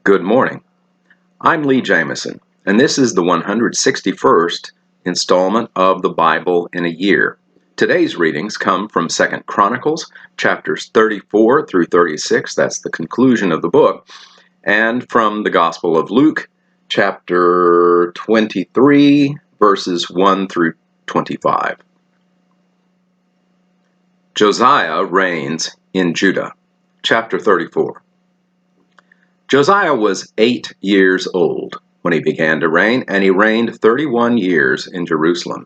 Good morning. I'm Lee Jamison, and this is the 161st installment of the Bible in a Year. Today's readings come from 2 Chronicles, chapters 34 through 36, that's the conclusion of the book, and from the Gospel of Luke, chapter 23, verses 1 through 25. Josiah Reigns in Judah, chapter 34. Josiah was 8 years old when he began to reign, and he reigned 31 years in Jerusalem.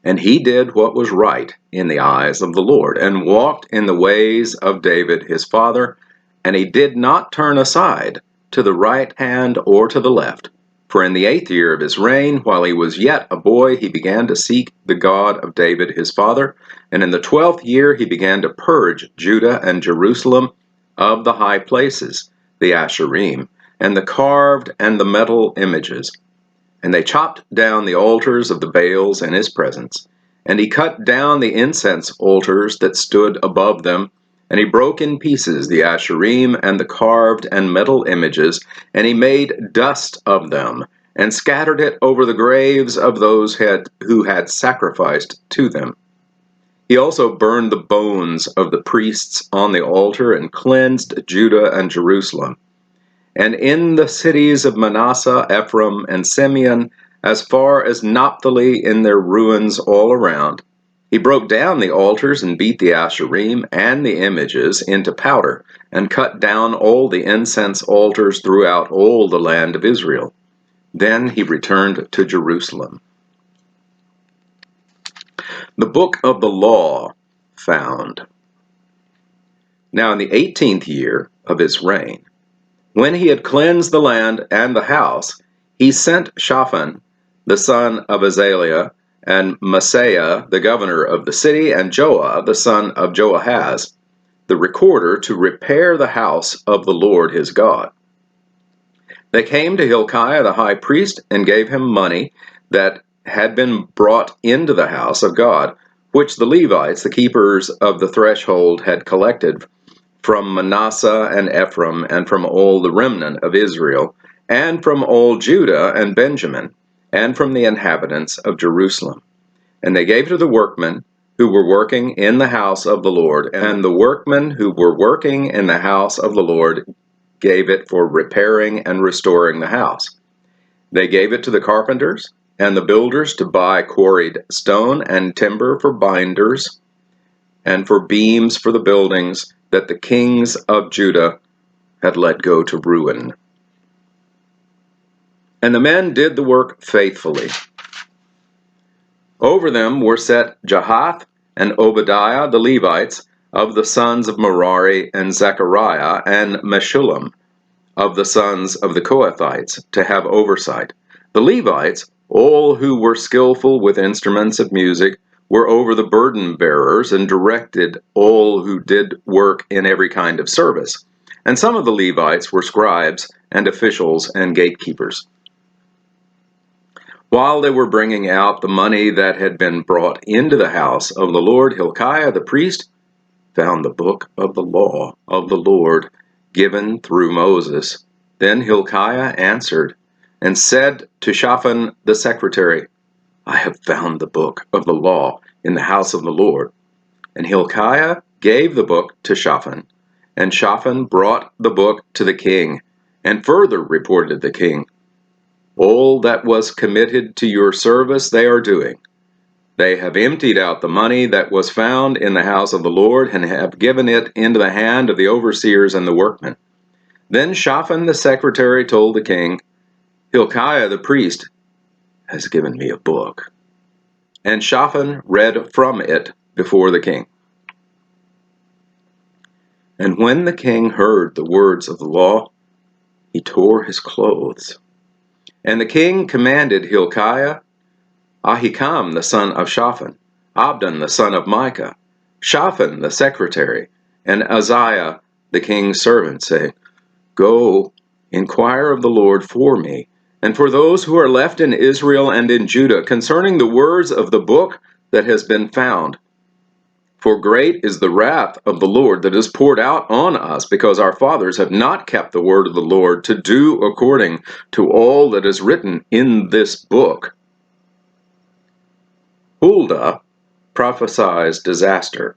And he did what was right in the eyes of the Lord, and walked in the ways of David his father, and he did not turn aside to the right hand or to the left. For in the 8th year of his reign, while he was yet a boy, he began to seek the God of David his father, and in the 12th year he began to purge Judah and Jerusalem of the high places, the Asherim, and the carved and the metal images. And they chopped down the altars of the Baals in his presence. And he cut down the incense altars that stood above them. And he broke in pieces the Asherim and the carved and metal images. And he made dust of them, and scattered it over the graves of those who had sacrificed to them. He also burned the bones of the priests on the altar, and cleansed Judah and Jerusalem. And in the cities of Manasseh, Ephraim, and Simeon, as far as Naphtali, in their ruins all around, he broke down the altars and beat the Asherim and the images into powder, and cut down all the incense altars throughout all the land of Israel. Then he returned to Jerusalem. The book of the law found. Now in the 18th year of his reign, when he had cleansed the land and the house, he sent Shaphan, the son of Azaliah, and Maaseiah, the governor of the city, and Joah, the son of Joahaz, the recorder, to repair the house of the Lord his God. They came to Hilkiah the high priest, and gave him money that had been brought into the house of God, which the Levites, the keepers of the threshold, had collected from Manasseh and Ephraim, and from all the remnant of Israel, and from all Judah and Benjamin, and from the inhabitants of Jerusalem. And they gave to the workmen who were working in the house of the Lord, and the workmen who were working in the house of the Lord gave it for repairing and restoring the house. They gave it to the carpenters and the builders to buy quarried stone and timber for binders, and for beams for the buildings that the kings of Judah had let go to ruin. And the men did the work faithfully. Over them were set Jahath and Obadiah the Levites, of the sons of Merari, and Zechariah and Meshullam, of the sons of the Kohathites, to have oversight. The Levites, all who were skillful with instruments of music, were over the burden bearers, and directed all who did work in every kind of service. And some of the Levites were scribes and officials and gatekeepers. While they were bringing out the money that had been brought into the house of the Lord, Hilkiah the priest found the book of the law of the Lord given through Moses. Then Hilkiah answered and said to Shaphan the secretary, I have found the book of the law in the house of the Lord. And Hilkiah gave the book to Shaphan, and Shaphan brought the book to the king, and further reported the king, all that was committed to your service they are doing. They have emptied out the money that was found in the house of the Lord, and have given it into the hand of the overseers and the workmen. Then Shaphan the secretary told the king, Hilkiah the priest has given me a book. And Shaphan read from it before the king. And when the king heard the words of the law, he tore his clothes. And the king commanded Hilkiah, Ahikam the son of Shaphan, Abdon the son of Micah, Shaphan the secretary, and Uzziah the king's servant, saying, Go, inquire of the Lord for me, and for those who are left in Israel and in Judah, concerning the words of the book that has been found. For great is the wrath of the Lord that is poured out on us, because our fathers have not kept the word of the Lord to do according to all that is written in this book. Huldah prophesies disaster.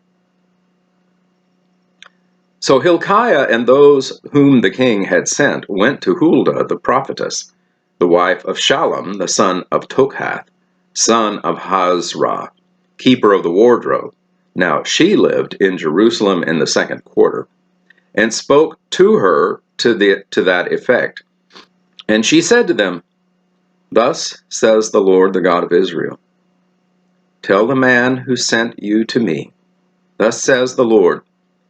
So Hilkiah and those whom the king had sent went to Huldah the prophetess, the wife of Shallum the son of Tokhath, son of Hazrah, keeper of the wardrobe. Now she lived in Jerusalem in the second quarter, and spoke to her to that effect. And she said to them, Thus says the Lord, the God of Israel, Tell the man who sent you to me, Thus says the Lord,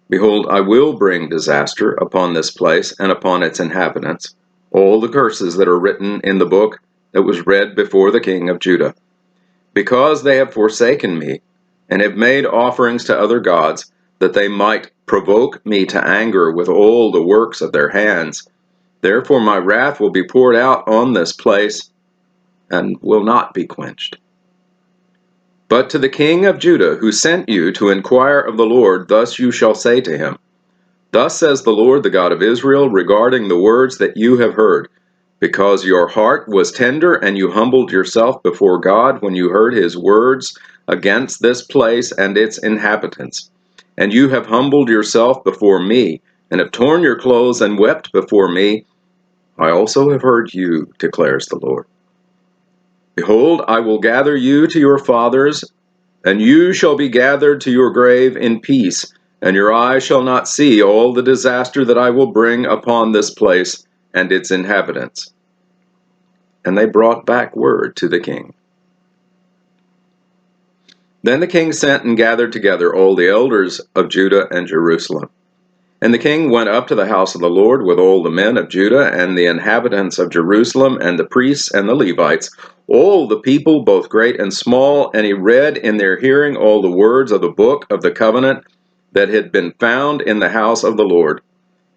Behold, I will bring disaster upon this place and upon its inhabitants, all the curses that are written in the book that was read before the king of Judah, because they have forsaken me, and have made offerings to other gods, that they might provoke me to anger with all the works of their hands. Therefore my wrath will be poured out on this place, and will not be quenched. But to the king of Judah, who sent you to inquire of the Lord, thus you shall say to him, Thus says the Lord, the God of Israel, regarding the words that you have heard, because your heart was tender and you humbled yourself before God when you heard his words against this place and its inhabitants. And you have humbled yourself before me, and have torn your clothes and wept before me. I also have heard you, declares the Lord. Behold, I will gather you to your fathers, and you shall be gathered to your grave in peace, and your eyes shall not see all the disaster that I will bring upon this place and its inhabitants. And they brought back word to the king. Then the king sent and gathered together all the elders of Judah and Jerusalem. And the king went up to the house of the Lord with all the men of Judah and the inhabitants of Jerusalem and the priests and the Levites, all the people, both great and small, and he read in their hearing all the words of the book of the covenant that had been found in the house of the Lord.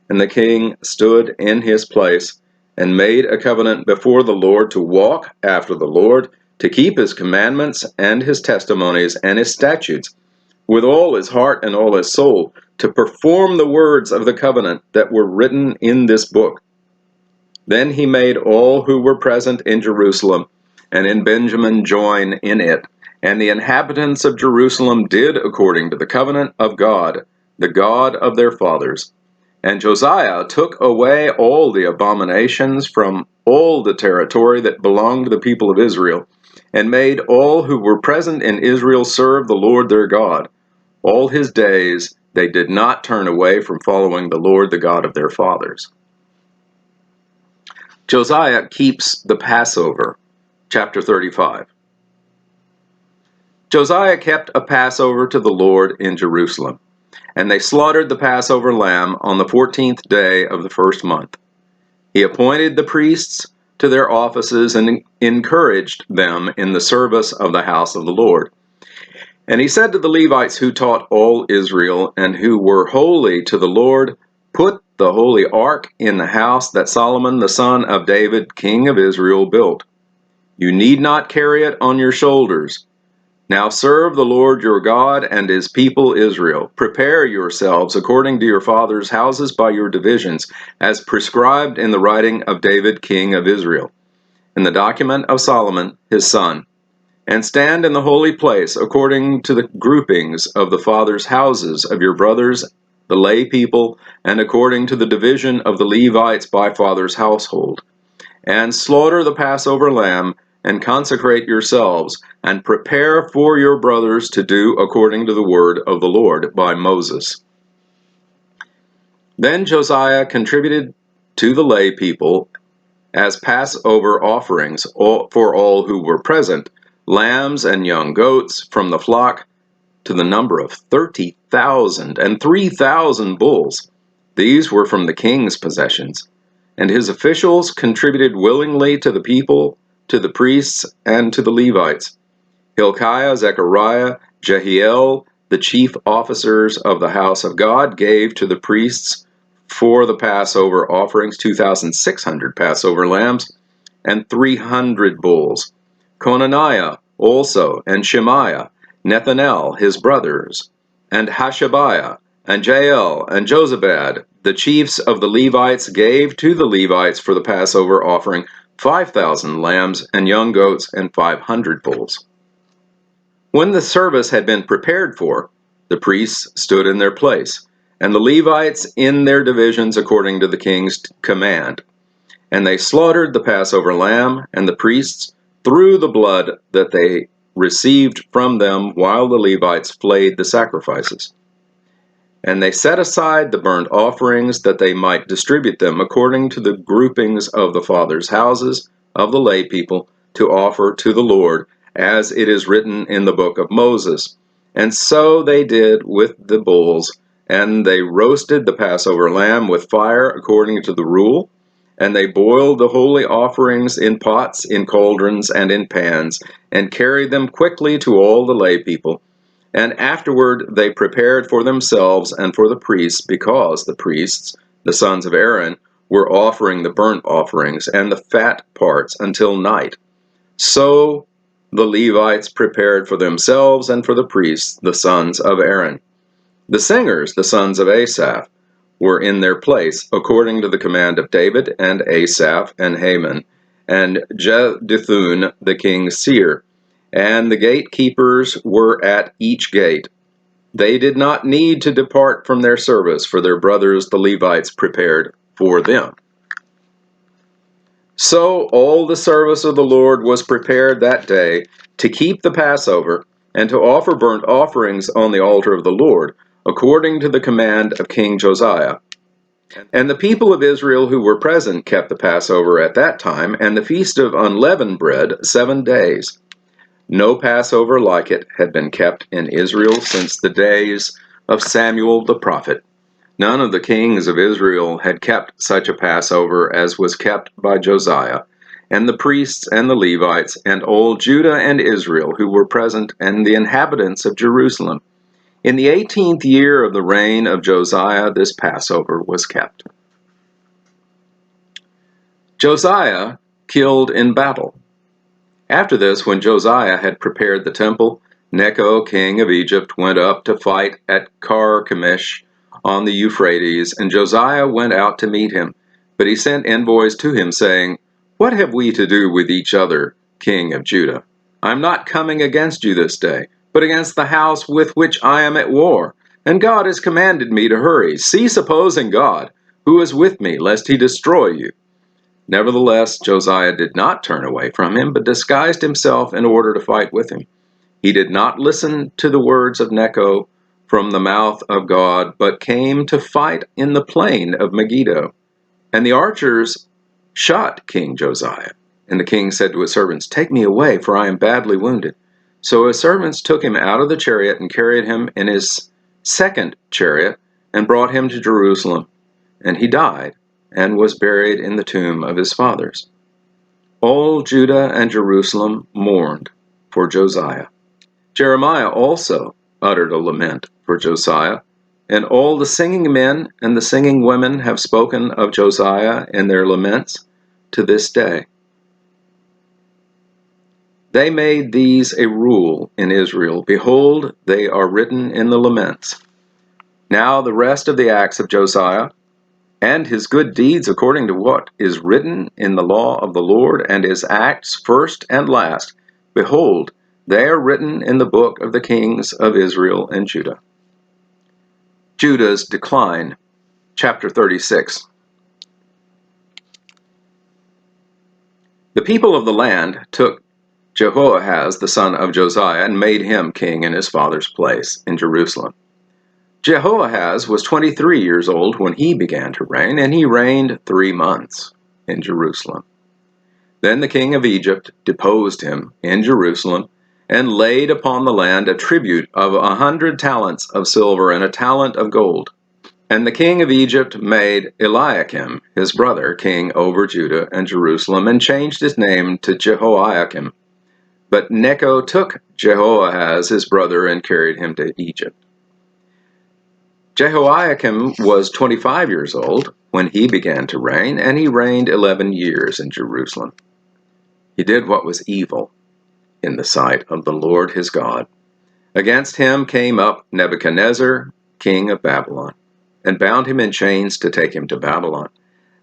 And the king stood in his place and made a covenant before the Lord to walk after the Lord, to keep his commandments and his testimonies and his statutes, with all his heart and all his soul, to perform the words of the covenant that were written in this book. Then he made all who were present in Jerusalem and in Benjamin join in it. And the inhabitants of Jerusalem did according to the covenant of God, the God of their fathers. And Josiah took away all the abominations from all the territory that belonged to the people of Israel, and made all who were present in Israel serve the Lord their God. All his days they did not turn away from following the Lord, the God of their fathers. Josiah keeps the Passover. Chapter 35. Josiah kept a Passover to the Lord in Jerusalem, and they slaughtered the Passover lamb on the 14th day of the first month. He appointed the priests to their offices and encouraged them in the service of the house of the Lord. And he said to the Levites who taught all Israel and who were holy to the Lord, Put the holy ark in the house that Solomon the son of David, king of Israel, built. You need not carry it on your shoulders. Now serve the Lord your God and his people Israel. Prepare yourselves according to your fathers' houses by your divisions, as prescribed in the writing of David, king of Israel, in the document of Solomon his son. And stand in the holy place according to the groupings of the fathers' houses of your brothers, the lay people, and according to the division of the Levites by father's household. And slaughter the Passover lamb, and consecrate yourselves, and prepare for your brothers to do according to the word of the Lord by Moses. Then Josiah contributed to the lay people as Passover offerings for all who were present, lambs and young goats from the flock, to the number of 30,000, and 3,000 bulls. These were from the king's possessions. And his officials contributed willingly to the people, to the priests, and to the Levites. Hilkiah, Zechariah, Jehiel, the chief officers of the house of God, gave to the priests for the Passover offerings 2,600 Passover lambs and 300 bulls. Conaniah also, and Shemaiah, Nethanel, his brothers, and Hashabiah, and Jael, and Jozabad, the chiefs of the Levites, gave to the Levites for the Passover offering 5,000 lambs and young goats and 500 bulls. When the service had been prepared for, the priests stood in their place, and the Levites in their divisions according to the king's command. And they slaughtered the Passover lamb, and the priests threw the blood that they received from them while the Levites flayed the sacrifices. And they set aside the burnt offerings that they might distribute them according to the groupings of the fathers' houses of the lay people to offer to the Lord, as it is written in the book of Moses. And so they did with the bulls, and they roasted the Passover lamb with fire according to the rule, and they boiled the holy offerings in pots, in cauldrons, and in pans, and carried them quickly to all the lay people. And afterward they prepared for themselves and for the priests, because the priests, the sons of Aaron, were offering the burnt offerings and the fat parts until night. So the Levites prepared for themselves and for the priests, the sons of Aaron. The singers, the sons of Asaph, were in their place, according to the command of David, and Asaph, and Heman, and Jeduthun the king's seer. And the gatekeepers were at each gate. They did not need to depart from their service, for their brothers the Levites prepared for them. So all the service of the Lord was prepared that day to keep the Passover, and to offer burnt offerings on the altar of the Lord, according to the command of King Josiah. And the people of Israel who were present kept the Passover at that time, and the feast of unleavened bread 7 days. No Passover like it had been kept in Israel since the days of Samuel the prophet. None of the kings of Israel had kept such a Passover as was kept by Josiah, and the priests and the Levites, and all Judah and Israel who were present, and the inhabitants of Jerusalem. In the 18th year of the reign of Josiah, this Passover was kept. Josiah killed in battle. After this, when Josiah had prepared the temple, Necho, king of Egypt, went up to fight at Carchemish on the Euphrates, and Josiah went out to meet him. But he sent envoys to him, saying, "What have we to do with each other, king of Judah? I am not coming against you this day, but against the house with which I am at war. And God has commanded me to hurry. Cease opposing God, who is with me, lest he destroy you." Nevertheless, Josiah did not turn away from him, but disguised himself in order to fight with him. He did not listen to the words of Necho from the mouth of God, but came to fight in the plain of Megiddo. And the archers shot King Josiah. And the king said to his servants, "Take me away, for I am badly wounded." So his servants took him out of the chariot and carried him in his second chariot and brought him to Jerusalem. And he died and was buried in the tomb of his fathers. All Judah and Jerusalem mourned for Josiah. Jeremiah also uttered a lament for Josiah, and all the singing men and the singing women have spoken of Josiah in their laments to this day. They made these a rule in Israel. Behold, they are written in the laments. Now the rest of the acts of Josiah, and his good deeds according to what is written in the law of the Lord, and his acts first and last, behold, they are written in the book of the kings of Israel and Judah. Judah's Decline, chapter 36. The people of the land took Jehoahaz the son of Josiah and made him king in his father's place in Jerusalem. Jehoahaz was 23 years old when he began to reign, and he reigned 3 months in Jerusalem. Then the king of Egypt deposed him in Jerusalem and laid upon the land a tribute of 100 talents of silver and a talent of gold. And the king of Egypt made Eliakim, his brother, king over Judah and Jerusalem, and changed his name to Jehoiakim. But Necho took Jehoahaz his brother and carried him to Egypt. Jehoiakim was 25 years old when he began to reign, and he reigned 11 years in Jerusalem. He did what was evil in the sight of the Lord his God, Against him came up Nebuchadnezzar, king of Babylon, and bound him in chains to take him to Babylon.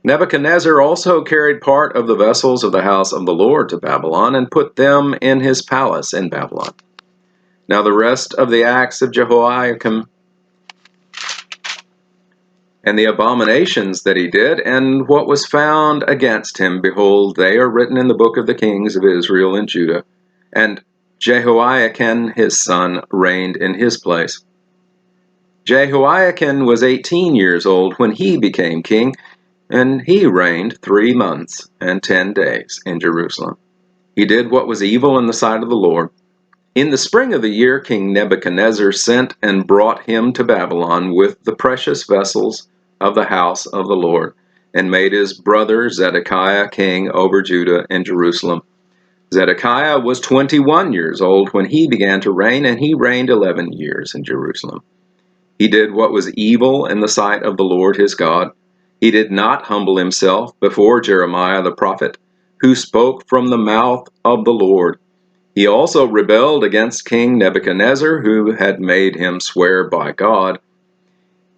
Nebuchadnezzar also carried part of the vessels of the house of the Lord to Babylon and put them in his palace in Babylon. Now the rest of the acts of Jehoiakim and the abominations that he did, and what was found against him, behold, they are written in the book of the kings of Israel and Judah. And Jehoiakim his son reigned in his place. Jehoiakim was 18 years old when he became king, and he reigned 3 months and 10 days in Jerusalem. He did what was evil in the sight of the Lord. In the spring of the year, King Nebuchadnezzar sent and brought him to Babylon with the precious vessels of the house of the Lord, and made his brother Zedekiah king over Judah and Jerusalem. Zedekiah was 21 years old when he began to reign, and he reigned 11 years in Jerusalem. He did what was evil in the sight of the Lord his God. He did not humble himself before Jeremiah the prophet, who spoke from the mouth of the Lord. He also rebelled against King Nebuchadnezzar, who had made him swear by God.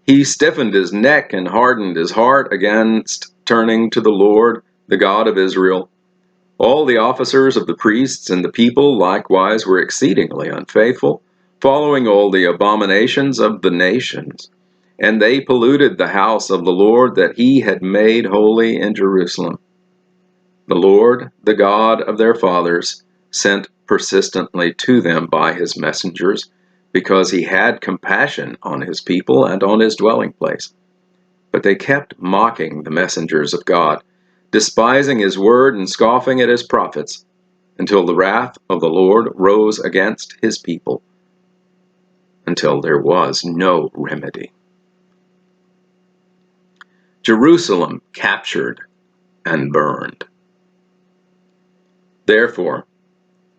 He stiffened his neck and hardened his heart against turning to the Lord, the God of Israel. All the officers of the priests and the people likewise were exceedingly unfaithful, following all the abominations of the nations. And they polluted the house of the Lord that he had made holy in Jerusalem. The Lord, the God of their fathers, sent persistently to them by his messengers, because he had compassion on his people and on his dwelling place. But they kept mocking the messengers of God, despising his word and scoffing at his prophets, until the wrath of the Lord rose against his people, until there was no remedy. Jerusalem captured and burned. Therefore,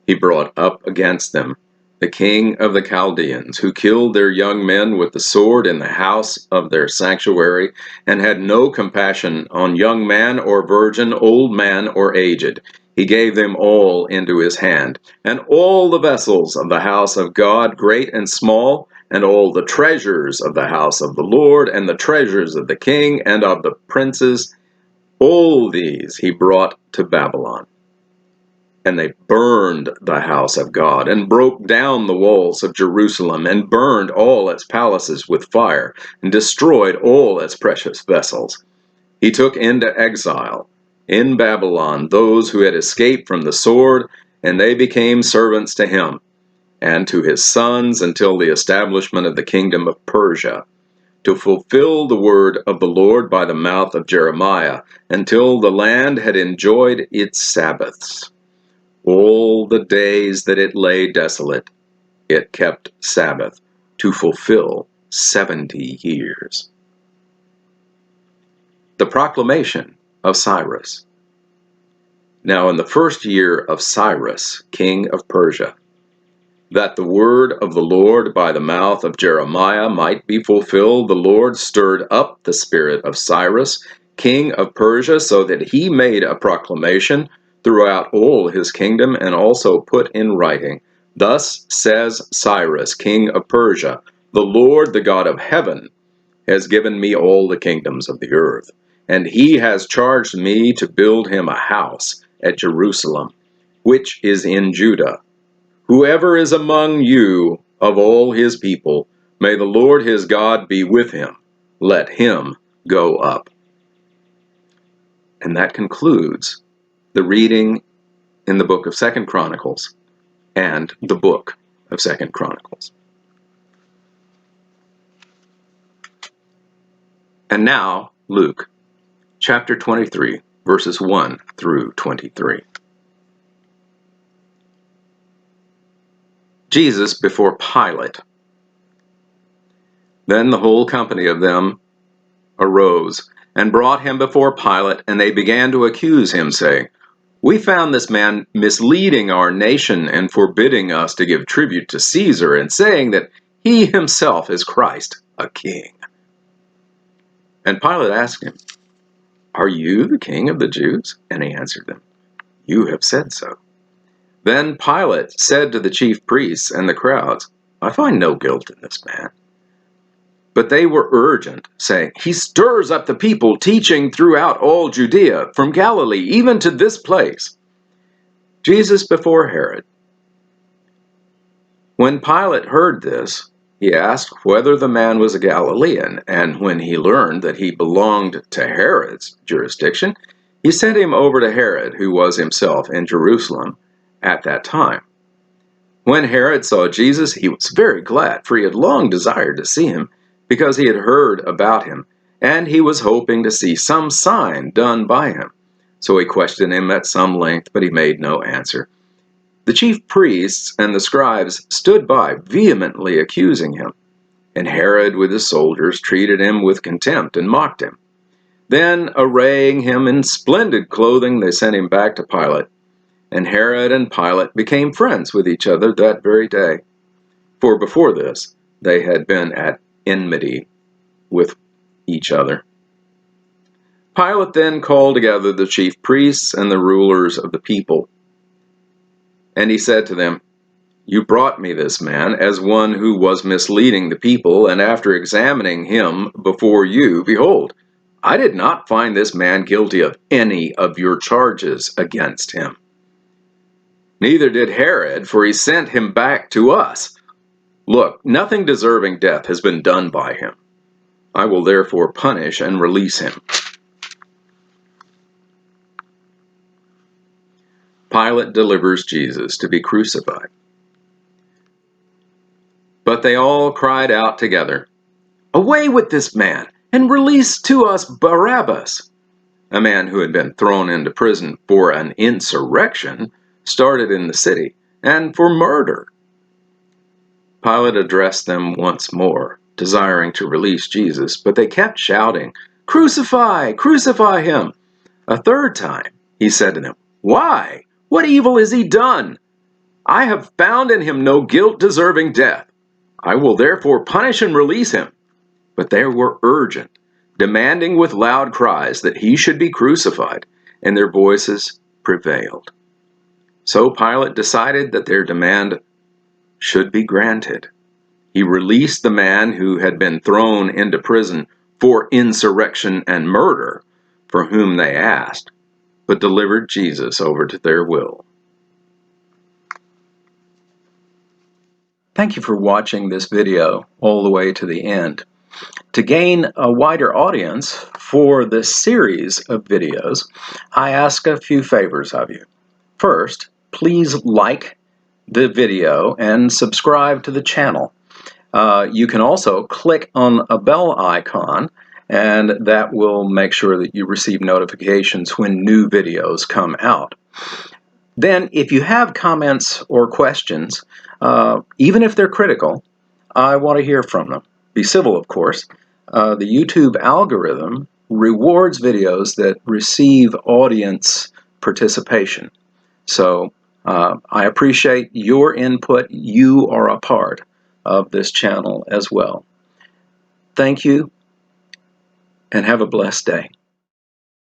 he brought up against them the king of the Chaldeans, who killed their young men with the sword in the house of their sanctuary, and had no compassion on young man or virgin, old man or aged. He gave them all into his hand, and all the vessels of the house of God, great and small, and all the treasures of the house of the Lord, and the treasures of the king and of the princes, all these he brought to Babylon. And they burned the house of God, and broke down the walls of Jerusalem, and burned all its palaces with fire, and destroyed all its precious vessels. He took into exile in Babylon those who had escaped from the sword, and they became servants to him and to his sons until the establishment of the kingdom of Persia, to fulfill the word of the Lord by the mouth of Jeremiah, until the land had enjoyed its Sabbaths. All the days that it lay desolate, it kept Sabbath to fulfill 70 years. The proclamation of Cyrus. Now in the first year of Cyrus, king of Persia, that the word of the Lord by the mouth of Jeremiah might be fulfilled, the Lord stirred up the spirit of Cyrus, king of Persia, so that he made a proclamation throughout all his kingdom, and also put in writing, "Thus says Cyrus, king of Persia, the Lord, the God of heaven, has given me all the kingdoms of the earth, and he has charged me to build him a house at Jerusalem, which is in Judah. Whoever is among you of all his people, may the Lord his God be with him. Let him go up." And that concludes the reading in the book of 2 Chronicles and the book of 2 Chronicles. And now, Luke, chapter 23, verses 1 through 23. Jesus before Pilate. Then the whole company of them arose and brought him before Pilate, and they began to accuse him, saying, "We found this man misleading our nation and forbidding us to give tribute to Caesar, and saying that he himself is Christ, a king." And Pilate asked him, "Are you the king of the Jews?" And he answered them, "You have said so." Then Pilate said to the chief priests and the crowds, I find no guilt in this man." But they were urgent, saying, "He stirs up the people, teaching throughout all Judea, from Galilee even to this place." Jesus before Herod. When Pilate heard this, he asked whether the man was a Galilean, and when he learned that he belonged to Herod's jurisdiction, he sent him over to Herod, who was himself in Jerusalem at that time. When Herod saw Jesus, he was very glad, for he had long desired to see him, because he had heard about him, and he was hoping to see some sign done by him. So he questioned him at some length, but he made no answer. The chief priests and the scribes stood by, vehemently accusing him, and Herod with his soldiers treated him with contempt and mocked him. Then, arraying him in splendid clothing, they sent him back to Pilate. And Herod and Pilate became friends with each other that very day. For before this, they had been at enmity with each other. Pilate then called together the chief priests and the rulers of the people. And he said to them, "You brought me this man as one who was misleading the people, and after examining him before you, behold, I did not find this man guilty of any of your charges against him. Neither did Herod, for he sent him back to us. Look, nothing deserving death has been done by him. I will therefore punish and release him." Pilate delivers Jesus to be crucified. But they all cried out together, "Away with this man, and release to us Barabbas." A man who had been thrown into prison for an insurrection started in the city, and for murder. Pilate addressed them once more, desiring to release Jesus, but they kept shouting, "Crucify! Crucify him!" A third time he said to them, "Why? What evil has he done? I have found in him no guilt deserving death. I will therefore punish and release him." But they were urgent, demanding with loud cries that he should be crucified, and their voices prevailed. So Pilate decided that their demand should be granted. He released the man who had been thrown into prison for insurrection and murder, for whom they asked, but delivered Jesus over to their will. Thank you for watching this video all the way to the end. To gain a wider audience for this series of videos, I ask a few favors of you. First, please like the video and subscribe to the channel. You can also click on a bell icon, and that will make sure that you receive notifications when new videos come out. Then, if you have comments or questions, even if they're critical, I want to hear from them. Be civil, of course. The YouTube algorithm rewards videos that receive audience participation. So I appreciate your input. You are a part of this channel as well. Thank you, and have a blessed day.